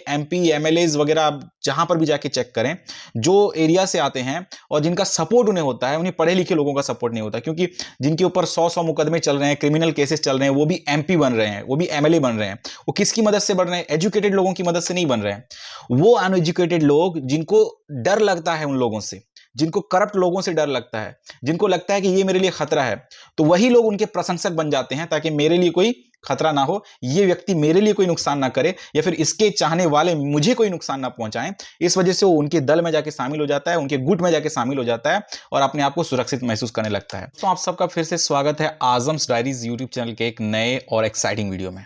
MP MLAs वगैरह आप जहां पर भी जाके चेक करें, जो एरिया से आते हैं और जिनका सपोर्ट उन्हें होता है, उन्हें पढ़े लिखे लोगों का सपोर्ट नहीं होता, क्योंकि जिनके ऊपर 100 मुकदमे चल रहे हैं, क्रिमिनल केसेस चल रहे हैं, वो भी एमपी बन रहे हैं, वो भी एमएलए बन रहे हैं। वो किसकी मदद से बन रहे हैं? एजुकेटेड लोगों की मदद से नहीं बन रहे हैं। वो अनएजुकेटेड लोग जिनको डर लगता है उन लोगों से, जिनको करप्ट लोगों से डर लगता है, जिनको लगता है कि ये मेरे लिए खतरा है, तो वही लोग उनके प्रशंसक बन जाते हैं ताकि मेरे लिए कोई खतरा ना हो, ये व्यक्ति मेरे लिए कोई नुकसान ना करे, या फिर इसके चाहने वाले मुझे कोई नुकसान ना पहुंचाएं। इस वजह से वो उनके दल में जाके शामिल हो जाता है, उनके गुट में जाके शामिल हो जाता है और अपने आप को सुरक्षित महसूस करने लगता है। तो आप सबका फिर से स्वागत है आजम्स डायरीज यूट्यूब चैनल के एक नए और एक्साइटिंग वीडियो में।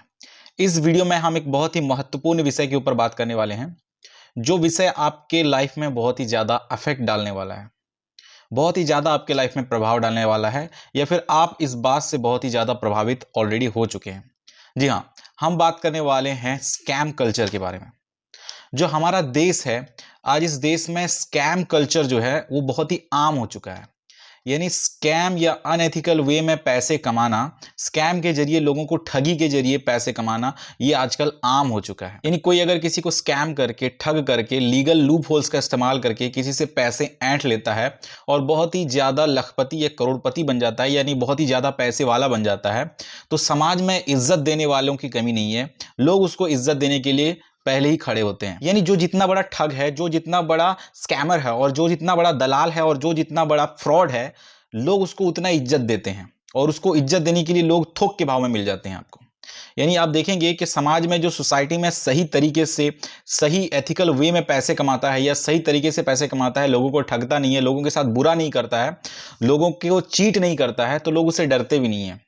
इस वीडियो में हम एक बहुत ही महत्वपूर्ण विषय के ऊपर बात करने वाले हैं, जो विषय आपके लाइफ में बहुत ही ज्यादा अफेक्ट डालने वाला है, बहुत ही ज़्यादा आपके लाइफ में प्रभाव डालने वाला है, या फिर आप इस बात से बहुत ही ज़्यादा प्रभावित ऑलरेडी हो चुके हैं। जी हाँ, हम बात करने वाले हैं स्कैम कल्चर के बारे में। जो हमारा देश है, आज इस देश में स्कैम कल्चर जो है वो बहुत ही आम हो चुका है। यानी स्कैम या अनएथिकल वे में पैसे कमाना, स्कैम के जरिए लोगों को ठगी के जरिए पैसे कमाना, ये आजकल आम हो चुका है। यानी कोई अगर किसी को स्कैम करके, ठग करके, लीगल लूप होल्स का इस्तेमाल करके किसी से पैसे ऐंठ लेता है और बहुत ही ज़्यादा लखपति या करोड़पति बन जाता है, यानी बहुत ही ज़्यादा पैसे वाला बन जाता है, तो समाज में इज्जत देने वालों की कमी नहीं है। लोग उसको इज्जत देने के लिए पहले ही खड़े होते हैं। यानी जो जितना बड़ा ठग है, जो जितना बड़ा स्कैमर है, और जो जितना बड़ा दलाल है, और जो जितना बड़ा फ्रॉड है, लोग उसको उतना इज्जत देते हैं, और उसको इज्जत देने के लिए लोग थोक के भाव में मिल जाते हैं आपको। यानी आप देखेंगे कि समाज में जो सोसाइटी में सही तरीके से, सही एथिकल वे में पैसे कमाता है, या सही तरीके से पैसे कमाता है, लोगों को ठगता नहीं है, लोगों के साथ बुरा नहीं करता है, लोगों को चीट नहीं करता है, तो लोग उससे डरते भी नहीं है,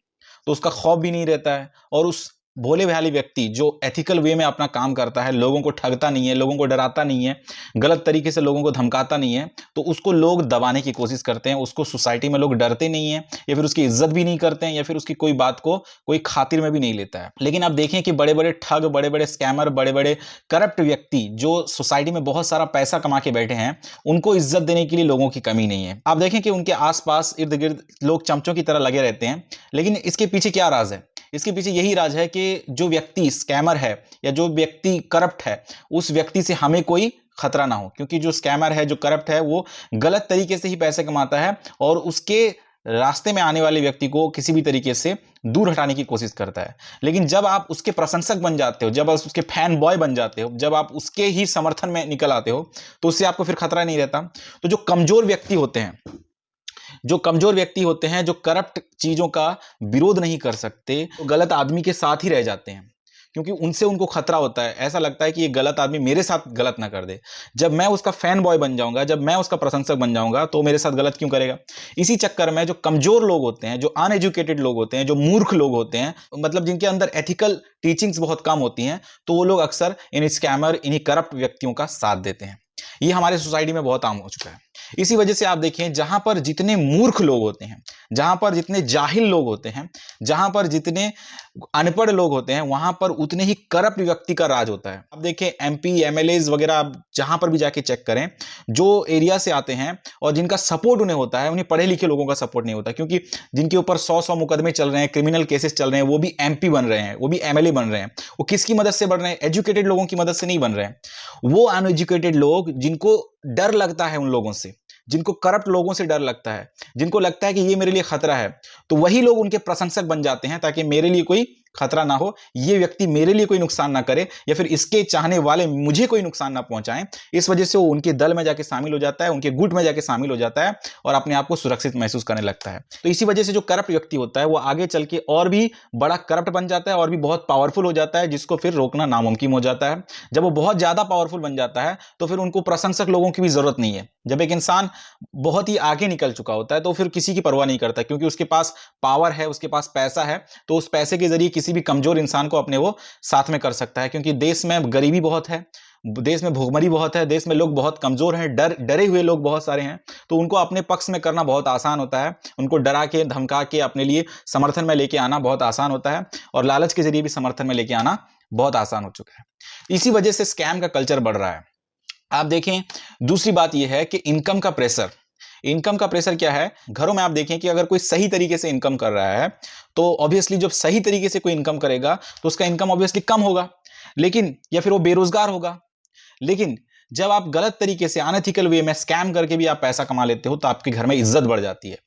तो उसका खौफ भी नहीं रहता है। और उस भोले भाले व्यक्ति जो एथिकल वे में अपना काम करता है, लोगों को ठगता नहीं है, लोगों को डराता नहीं है, गलत तरीके से लोगों को धमकाता नहीं है, तो उसको लोग दबाने की कोशिश करते हैं। उसको सोसाइटी में लोग डरते नहीं है, या फिर उसकी इज्जत भी नहीं करते हैं, या फिर उसकी कोई बात को कोई खातिर में भी नहीं लेता है। लेकिन आप देखें कि बड़े बड़े ठग, बड़े बड़े स्कैमर, बड़े बड़े करप्ट व्यक्ति जो सोसाइटी में बहुत सारा पैसा कमा के बैठे हैं, उनको इज्जत देने के लिए लोगों की कमी नहीं है। आप देखें कि उनके आसपास इर्द गिर्द लोग चमचों की तरह लगे रहते हैं, लेकिन इसके पीछे क्या राज है? इसके पीछे यही राज है कि जो व्यक्ति स्कैमर है या जो व्यक्ति करप्ट है, उस व्यक्ति से हमें कोई खतरा ना हो, क्योंकि जो स्कैमर है, जो करप्ट है, वो गलत तरीके से ही पैसे कमाता है और उसके रास्ते में आने वाले व्यक्ति को किसी भी तरीके से दूर हटाने की कोशिश करता है। लेकिन जब आप उसके प्रशंसक बन जाते हो, जब आप उसके फैन बॉय बन जाते हो, जब आप उसके ही समर्थन में निकल आते हो, तो उससे आपको फिर खतरा नहीं रहता। तो जो कमजोर व्यक्ति होते हैं, जो करप्ट चीजों का विरोध नहीं कर सकते, तो गलत आदमी के साथ ही रह जाते हैं, क्योंकि उनसे उनको खतरा होता है। ऐसा लगता है कि ये गलत आदमी मेरे साथ गलत ना कर दे। जब मैं उसका फैन बॉय बन जाऊंगा, जब मैं उसका प्रशंसक बन जाऊंगा, तो मेरे साथ गलत क्यों करेगा? इसी चक्कर में जो कमजोर लोग होते हैं, जो अनएजुकेटेड लोग होते हैं, जो मूर्ख लोग होते हैं, मतलब जिनके अंदर एथिकल टीचिंग्स बहुत कम होती हैं, तो वो लोग अक्सर इन स्कैमर, इन्हीं करप्ट व्यक्तियों का साथ देते हैं। ये हमारे सोसाइटी में बहुत आम हो चुका है। इसी वजह से आप देखें, जहां पर जितने मूर्ख लोग होते हैं, जहां पर जितने जाहिल लोग होते हैं, जहां पर जितने अनपढ़ लोग होते हैं, वहां पर उतने ही करप्ट व्यक्ति का राज होता है। अब देखें, एमपी एमएलएज वगैरह आप जहां पर भी जाके चेक करें, जो एरिया से आते हैं और जिनका सपोर्ट उन्हें होता है, उन्हें पढ़े लिखे लोगों का सपोर्ट नहीं होता, क्योंकि जिनके ऊपर 100 मुकदमे चल रहे हैं, क्रिमिनल केसेस चल रहे हैं, वो भी एमपी बन रहे हैं, वो भी एमएलए बन रहे हैं। वो किसकी मदद से बन रहे हैं? एजुकेटेड लोगों की मदद से नहीं बन रहे हैं। वो अनएजुकेटेड लोग जिनको डर लगता है उन लोगों से, जिनको करप्ट लोगों से डर लगता है, जिनको लगता है कि ये मेरे लिए खतरा है, तो वही लोग उनके प्रशंसक बन जाते हैं ताकि मेरे लिए कोई खतरा ना हो, ये व्यक्ति मेरे लिए कोई नुकसान ना करे, या फिर इसके चाहने वाले मुझे कोई नुकसान ना पहुंचाएं। इस वजह से वो उनके दल में जाके शामिल हो जाता है, उनके गुट में जाके शामिल हो जाता है और अपने आप को सुरक्षित महसूस करने लगता है। तो इसी वजह से जो करप्ट व्यक्ति होता है, वो आगे चल के और भी बड़ा करप्ट बन जाता है और भी बहुत पावरफुल हो जाता है, जिसको फिर रोकना नामुमकिन हो जाता है। जब वो बहुत ज्यादा पावरफुल बन जाता है, तो फिर उनको प्रशंसक लोगों की भी जरूरत नहीं है। जब एक इंसान बहुत ही आगे निकल चुका होता है, तो फिर किसी की परवाह नहीं करता, क्योंकि उसके पास पावर है, उसके पास पैसा है, तो उस पैसे के जरिए किसी भी कमजोर इंसान को अपने वो साथ में कर सकता है। क्योंकि देश में गरीबी बहुत है, देश में भुखमरी बहुत है, देश में लोग बहुत कमजोर हैं, डरे हुए लोग बहुत सारे हैं, तो उनको अपने पक्ष में करना बहुत आसान होता है। उनको डरा के, धमका के अपने लिए समर्थन में लेके आना बहुत आसान होता है, और लालच के जरिए भी समर्थन में लेके आना बहुत आसान हो चुका है। इसी वजह से स्कैम का कल्चर बढ़ रहा है। आप देखें, दूसरी बात यह है कि इनकम का प्रेशर क्या है? घरों में आप देखें कि अगर कोई सही तरीके से इनकम कर रहा है, तो ऑब्वियसली जब सही तरीके से कोई इनकम करेगा, तो उसका इनकम ऑब्वियसली कम होगा। लेकिन या फिर वो बेरोजगार होगा। लेकिन जब आप गलत तरीके से अनएथिकल वे में स्कैम करके भी आप पैसा कमा लेते हो तो आपके घर में इज्जत बढ़ जाती है,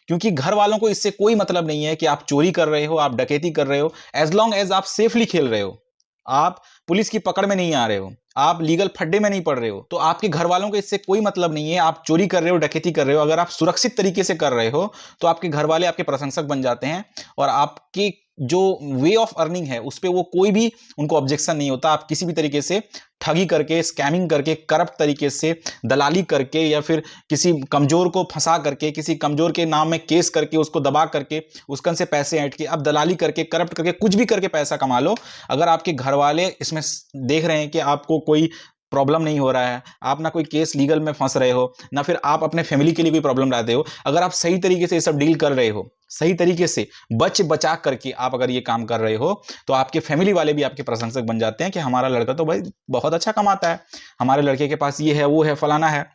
क्योंकि घर वालों को इससे कोई मतलब नहीं है कि आप चोरी कर रहे हो, आप डकैती कर रहे हो, एज लॉन्ग एज आप सेफली खेल रहे हो, आप पुलिस की पकड़ में नहीं आ रहे हो, आप लीगल फड्डे में नहीं पड़ रहे हो, तो आपके घर वालों को इससे कोई मतलब नहीं है। आप चोरी कर रहे हो, डकैती कर रहे हो, अगर आप सुरक्षित तरीके से कर रहे हो तो आपके घर वाले आपके प्रशंसक बन जाते हैं और आपके जो वे ऑफ अर्निंग है उस पर वो कोई भी उनको ऑब्जेक्शन नहीं होता। आप किसी भी तरीके से ठगी करके, स्कैमिंग करके, करप्ट तरीके से दलाली करके या फिर किसी कमजोर को फंसा करके, किसी कमजोर के नाम में केस करके, उसको दबा करके, उसकन से पैसे ऐंठ के, अब दलाली करके, करप्ट करके, कुछ भी करके पैसा कमा लो। अगर आपके घर वाले इसमें देख रहे हैं कि आपको कोई प्रॉब्लम नहीं हो रहा है, आप ना कोई केस लीगल में फंस रहे हो, ना फिर आप अपने फैमिली के लिए कोई प्रॉब्लम लाते हो, अगर आप सही तरीके से ये सब डील कर रहे हो, सही तरीके से बच बचा करके आप अगर ये काम कर रहे हो, तो आपके फैमिली वाले भी आपके प्रशंसक बन जाते हैं कि हमारा लड़का तो भाई बहुत अच्छा कमाता है, हमारे लड़के के पास ये है, वो है, फलाना है,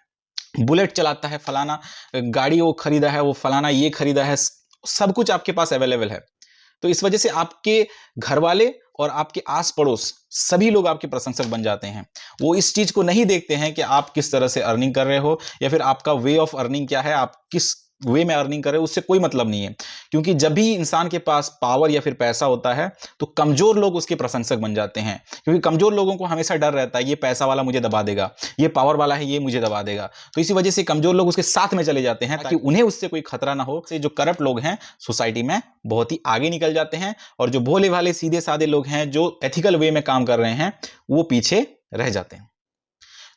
बुलेट चलाता है, फलाना गाड़ी वो खरीदा है, वो फलाना ये खरीदा है, सब कुछ आपके पास अवेलेबल है। तो इस वजह से आपके घर वाले और आपके आस पड़ोस सभी लोग आपके प्रशंसक बन जाते हैं। वो इस चीज को नहीं देखते हैं कि आप किस तरह से अर्निंग कर रहे हो या फिर आपका वे ऑफ अर्निंग क्या है, आप किस वे में अर्निंग कर रहे हो, उससे कोई मतलब नहीं है। क्योंकि जब भी इंसान के पास पावर या फिर पैसा होता है तो कमजोर लोग उसके प्रशंसक बन जाते हैं, क्योंकि कमजोर लोगों को हमेशा डर रहता है ये पैसा वाला मुझे दबा देगा, ये पावर वाला है ये मुझे दबा देगा। तो इसी वजह से कमजोर लोग उसके साथ में चले जाते हैं ताकि उन्हें उससे कोई खतरा ना हो। से जो करप्ट लोग हैं सोसाइटी में बहुत ही आगे निकल जाते हैं और जो भोले भाले सीधे साधे लोग हैं जो एथिकल वे में काम कर रहे हैं वो पीछे रह जाते हैं।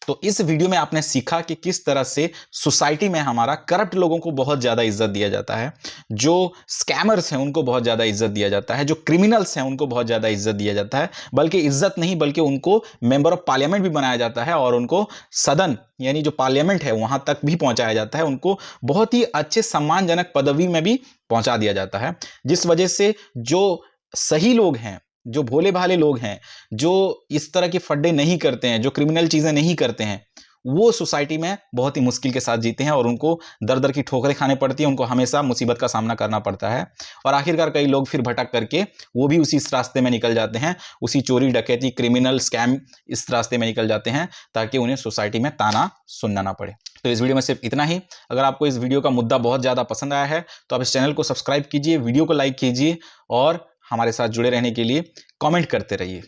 तो इस वीडियो में आपने सीखा कि किस तरह से सोसाइटी में हमारा करप्ट लोगों को बहुत ज़्यादा इज्जत दिया जाता है, जो स्कैमर्स हैं उनको बहुत ज़्यादा इज्जत दिया जाता है, जो क्रिमिनल्स हैं उनको बहुत ज़्यादा इज्जत दिया जाता है, बल्कि इज्जत नहीं बल्कि उनको मेंबर ऑफ पार्लियामेंट भी बनाया जाता है और उनको सदन यानी जो पार्लियामेंट है वहां तक भी पहुंचाया जाता है, उनको बहुत ही अच्छे सम्मानजनक पदवी में भी पहुंचा दिया जाता है। जिस वजह से जो सही लोग हैं, जो भोले भाले लोग हैं, जो इस तरह के फड्डे नहीं करते हैं, जो क्रिमिनल चीजें नहीं करते हैं, वो सोसाइटी में बहुत ही मुश्किल के साथ जीते हैं और उनको दर दर की ठोकरें खाने पड़ती हैं, उनको हमेशा मुसीबत का सामना करना पड़ता है। और आखिरकार कई लोग फिर भटक करके वो भी उसी रास्ते में निकल जाते हैं, उसी चोरी डकैती क्रिमिनल स्कैम इस रास्ते में निकल जाते हैं ताकि उन्हें सोसाइटी में ताना सुनना ना पड़े। तो इस वीडियो में सिर्फ इतना ही। अगर आपको इस वीडियो का मुद्दा बहुत ज़्यादा पसंद आया है तो आप इस चैनल को सब्सक्राइब कीजिए, वीडियो को लाइक कीजिए और हमारे साथ जुड़े रहने के लिए कमेंट करते रहिए।